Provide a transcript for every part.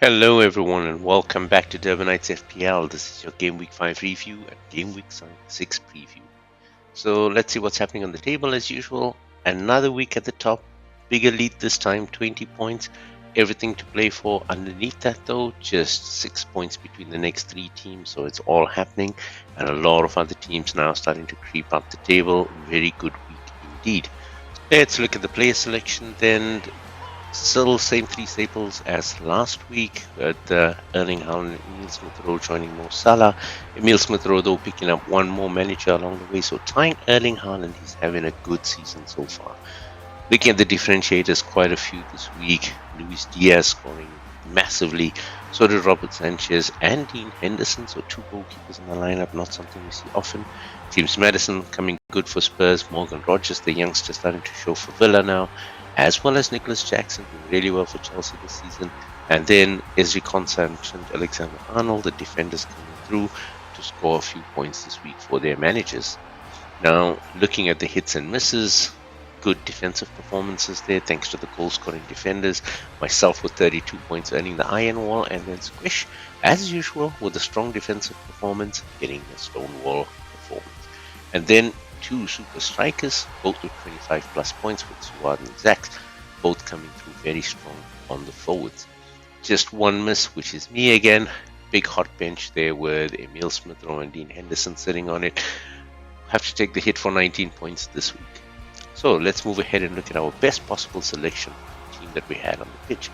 Hello everyone and welcome back to Durbanites FPL. This is your Game Week 5 review and Game Week 6 preview. So let's see what's happening on the table as usual. Another week at the top, bigger lead this time, 20 points. Everything to play for. Underneath that though, just 6 points between the next 3 teams, so it's all happening. And a lot of other teams now starting to creep up the table. Very good week indeed. Let's look at the player selection then. Still same 3 staples as last week, with Erling Haaland and Emil Smith-Rowe joining Mo Salah. Emil Smith-Rowe though picking up one more manager along the way, so tying Erling Haaland, he's having a good season so far. Looking at the differentiators, quite a few this week. Luis Diaz scoring massively, so did Robert Sanchez and Dean Henderson, so 2 goalkeepers in the lineup, not something we see often. James Maddison coming good for Spurs. Morgan Rogers, the youngster, starting to show for Villa now, as well as Nicholas Jackson, doing really well for Chelsea this season. And then Ezri Konsa and Trent Alexander-Arnold, the defenders, coming through to score a few points this week for their managers. Now, looking at the hits and misses, good defensive performances there thanks to the goal-scoring defenders. Myself with 32 points earning the iron wall, and then Squish, as usual, with a strong defensive performance, getting the stone wall performance. And then 2 super strikers, both with 25 plus points, with Suad and Zax, both coming through very strong on the forwards. Just one miss, which is me again. Big hot bench there with Emil Smith-Rowe and Dean Henderson sitting on it. Have to take the hit for 19 points this week. So let's move ahead and look at our best possible selection team that we had on the pitch.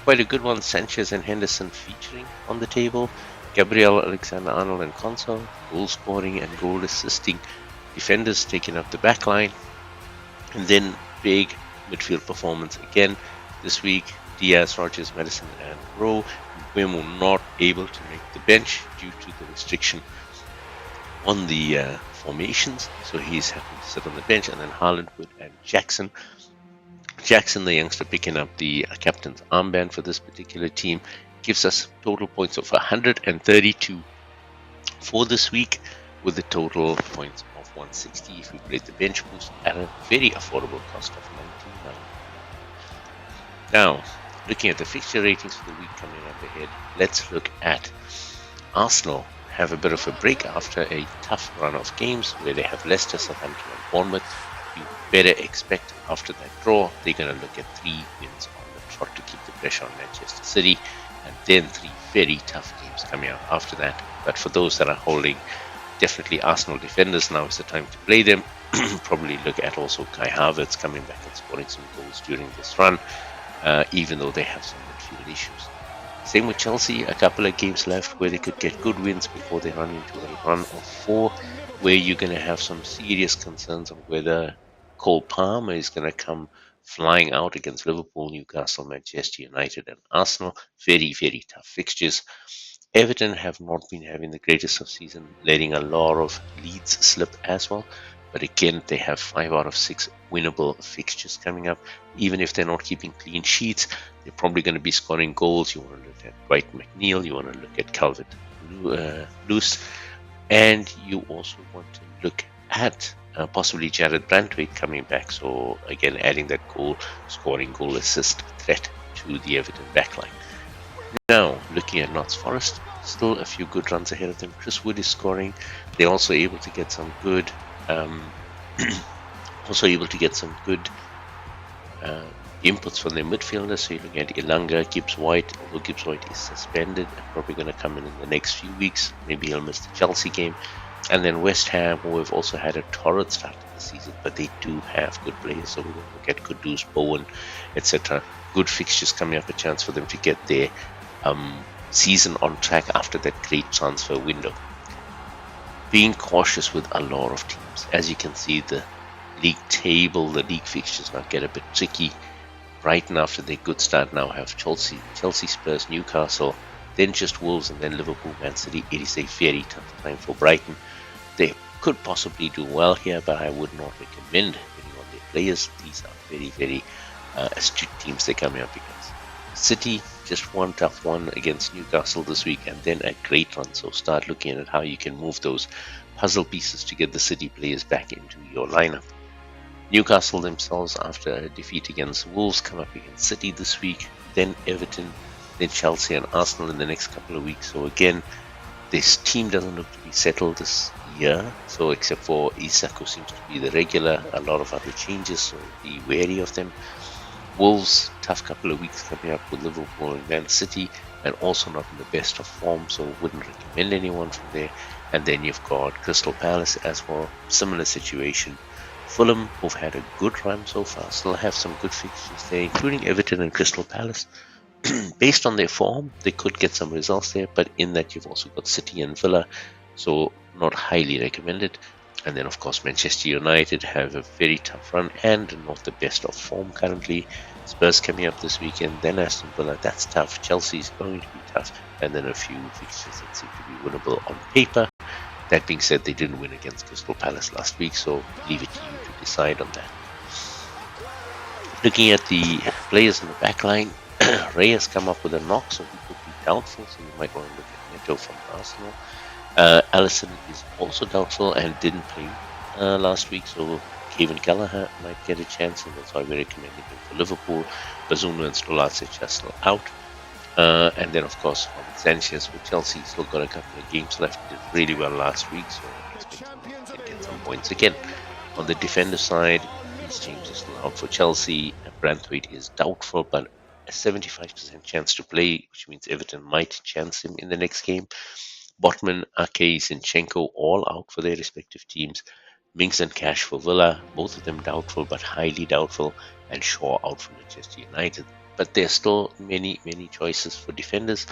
Quite a good one, Sanchez and Henderson featuring on the table. Gabriel, Alexander-Arnold and Konsa, goal scoring and goal assisting. Defenders taking up the back line. And then big midfield performance again this week. Diaz, Rogers, Maddison and Rowe. Mbeumo not able to make the bench due to the restriction on the formations, so he's happy to sit on the bench. And then Haaland, Wood and Jackson, the youngster, picking up the captain's armband for this particular team, gives us total points of 132 for this week, with the total points of 160 if we played the bench boost at a very affordable cost of 99. Now, looking at the fixture ratings for the week coming up ahead, let's look at Arsenal. Have a bit of a break after a tough run of games where they have Leicester, Southampton and Bournemouth. You better expect after that draw they're going to look at 3 wins on the trot to keep the pressure on Manchester City, and then 3 very tough games coming up after that. But for those that are holding definitely Arsenal defenders, now is the time to play them. Probably look at also Kai Havertz coming back and scoring some goals during this run, even though they have some midfield issues. Same with Chelsea, a couple of games left where they could get good wins before they run into a run of 4, where you're going to have some serious concerns on whether Cole Palmer is going to come flying out against Liverpool, Newcastle, Manchester United and Arsenal. Very, very tough fixtures. Everton have not been having the greatest of season, letting a lot of leads slip as well. But again, they have 5 out of 6 winnable fixtures coming up. Even if they're not keeping clean sheets, they're probably going to be scoring goals. You want to look at Dwight McNeil, you want to look at Calvert-Lewin, and you also want to look at possibly Jared Brantwaite coming back. So again, adding that goal scoring, goal assist threat to the Everton backline. Now, looking at Notts Forest, still a few good runs ahead of them. Chris Wood is scoring. They're also able to get some good inputs from their midfielders. So you're looking at Elanga, Gibbs-White, although Gibbs-White is suspended and probably going to come in the next few weeks. Maybe he'll miss the Chelsea game. And then West Ham, who have also had a torrid start to the season, but they do have good players. So we're going to look at Kudus, Bowen, etc. Good fixtures coming up, a chance for them to get their season on track after that great transfer window. Being cautious with a lot of teams. As you can see, the league table, the league fixtures now get a bit tricky. Brighton, after their good start, now have Chelsea, Spurs, Newcastle, then just Wolves, and then Liverpool, Man City. It is a very tough time for Brighton. They could possibly do well here, but I would not recommend betting on their players. These are very, very astute teams they're coming up against. City, just one tough one against Newcastle this week, and then a great run. So start looking at how you can move those puzzle pieces to get the City players back into your lineup. Newcastle themselves, after a defeat against Wolves, come up against City this week, then Everton, then Chelsea and Arsenal in the next couple of weeks. So again, this team doesn't look to be settled this year. So except for Isak, who seems to be the regular, a lot of other changes. So be wary of them. Wolves, tough couple of weeks coming up with Liverpool and Man City, and also not in the best of form, so wouldn't recommend anyone from there. And then you've got Crystal Palace as well, similar situation. Fulham, who've had a good run so far, still have some good fixtures there, including Everton and Crystal Palace. Based on their form, they could get some results there, but in that you've also got City and Villa, so not highly recommended. And then, of course, Manchester United have a very tough run and not the best of form currently. Spurs coming up this weekend, then Aston Villa, that's tough. Chelsea's going to be tough, and then a few fixtures that seem to be winnable on paper. That being said, they didn't win against Crystal Palace last week, so leave it to you to decide on that. Looking at the players in the back line, Ray has come up with a knock, so he could be doubtful, so you might want to look at Neto from Arsenal. Allison is also doubtful and didn't play last week, so Kevin Gallagher might get a chance, and that's why we're recommending him for Liverpool. Bazunu and Stolacic are still out. And then, of course, Sanchez with Chelsea still got a couple of games left. Did really well last week, so I expect him to get some points again. On the defender side, Reece James is still out for Chelsea. Branthwaite is doubtful, but a 75% chance to play, which means Everton might chance him in the next game. Botman, Ake, Zinchenko all out for their respective teams. Mings and Cash for Villa, both of them doubtful but highly doubtful, and Shaw out for Manchester United. But there's still many choices for defenders.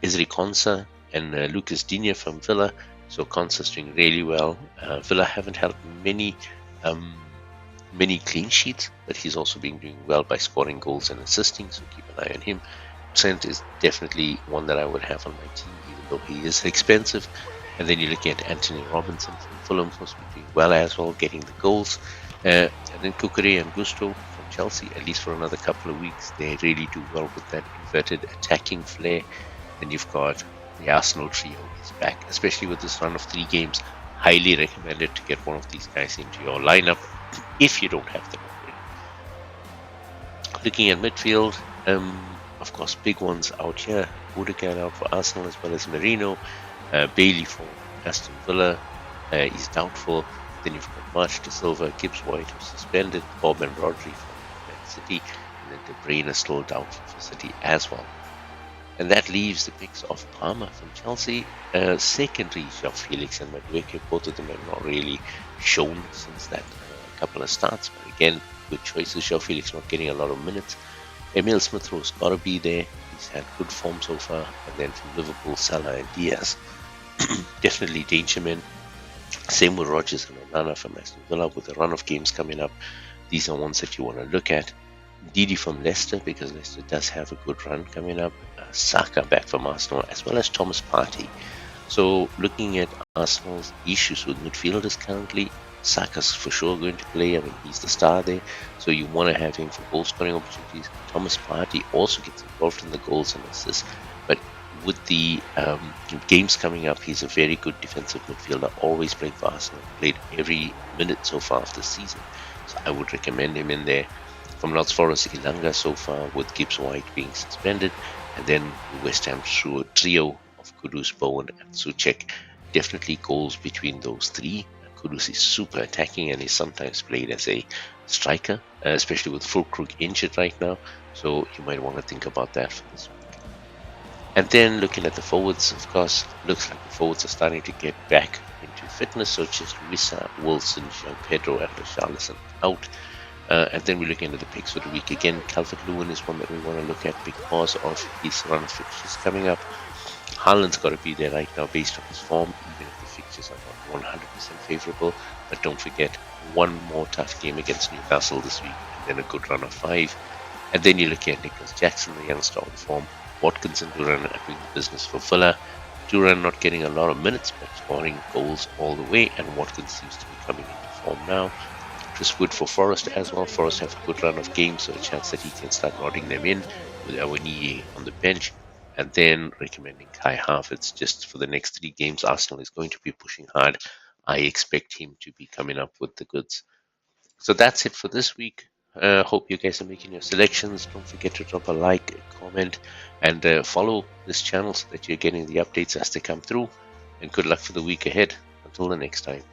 Ezri Konsa and Lucas Digne from Villa. So Konsa's doing really well. Villa haven't had many clean sheets, but he's also been doing well by scoring goals and assisting, so keep an eye on him. Trent is definitely one that I would have on my team, even though he is expensive. And then you're looking at Anthony Robinson from Fulham, who's been doing well as well, getting the goals. And then Kukure and Gusto from Chelsea, at least for another couple of weeks. They really do well with that inverted attacking flair. Then you've got the Arsenal trio is back, especially with this run of 3 games. Highly recommended to get one of these guys into your lineup if you don't have them already. Looking at midfield, of course, big ones out here. Odegaard out for Arsenal as well as Merino. Bailey for Aston Villa is doubtful. Then you've got March De Silva, Gibbs White who's suspended, Bob and Rodri from Man City, and then De Bruyne is still doubtful for City as well. And that leaves the picks of Palmer from Chelsea. Secondary, João Felix and Madueke, both of them have not really shown since that couple of starts. But again, good choices. João Felix not getting a lot of minutes. Emil Smith-Rowe's got to be there. He's had good form so far. And then from Liverpool, Salah and Diaz. Definitely danger men. Same with Rodgers and Onana from Aston Villa with a run of games coming up. These are ones that you want to look at. Didi from Leicester, because Leicester does have a good run coming up. Saka back from Arsenal, as well as Thomas Partey. So looking at Arsenal's issues with midfielders currently, Saka's for sure going to play. I mean, he's the star there, so you want to have him for goal scoring opportunities. Thomas Partey also gets involved in the goals and assists, but with the games coming up, he's a very good defensive midfielder, always playing for Arsenal, played every minute so far of the season, so I would recommend him in there. From Notts Forest, Ilanga so far, with Gibbs White being suspended, and then West Ham through a trio of Kudus, Bowen and Souček. Definitely goals between those three. Kudus is super attacking and is sometimes played as a striker, especially with Fulkrug injured right now, so you might want to think about that for this week. And then looking at the forwards, of course, looks like the forwards are starting to get back into fitness, so just Wissa, Wilson, Jean Pedro and Richarlison out. And then we're looking at the picks for the week. Again, Calvert-Lewin is one that we want to look at because of his run of fixtures coming up. Haaland's got to be there right now based on his form, even if the fixtures are not 100% favourable. But don't forget, one more tough game against Newcastle this week, and then a good run of 5. And then you're looking at Nicholas Jackson, the youngster on form. Watkins and Duran are doing the business for Villa. Duran not getting a lot of minutes, but scoring goals all the way, and Watkins seems to be coming into form now. Chris Wood for Forest as well. Forest have a good run of games, so a chance that he can start nodding them in with Awoniyi on the bench. And then recommending Kai Havertz just for the next 3 games. Arsenal is going to be pushing hard. I expect him to be coming up with the goods. So that's it for this week. Hope you guys are making your selections. Don't forget to drop a like, a comment, and follow this channel so that you're getting the updates as they come through. And good luck for the week ahead. Until the next time.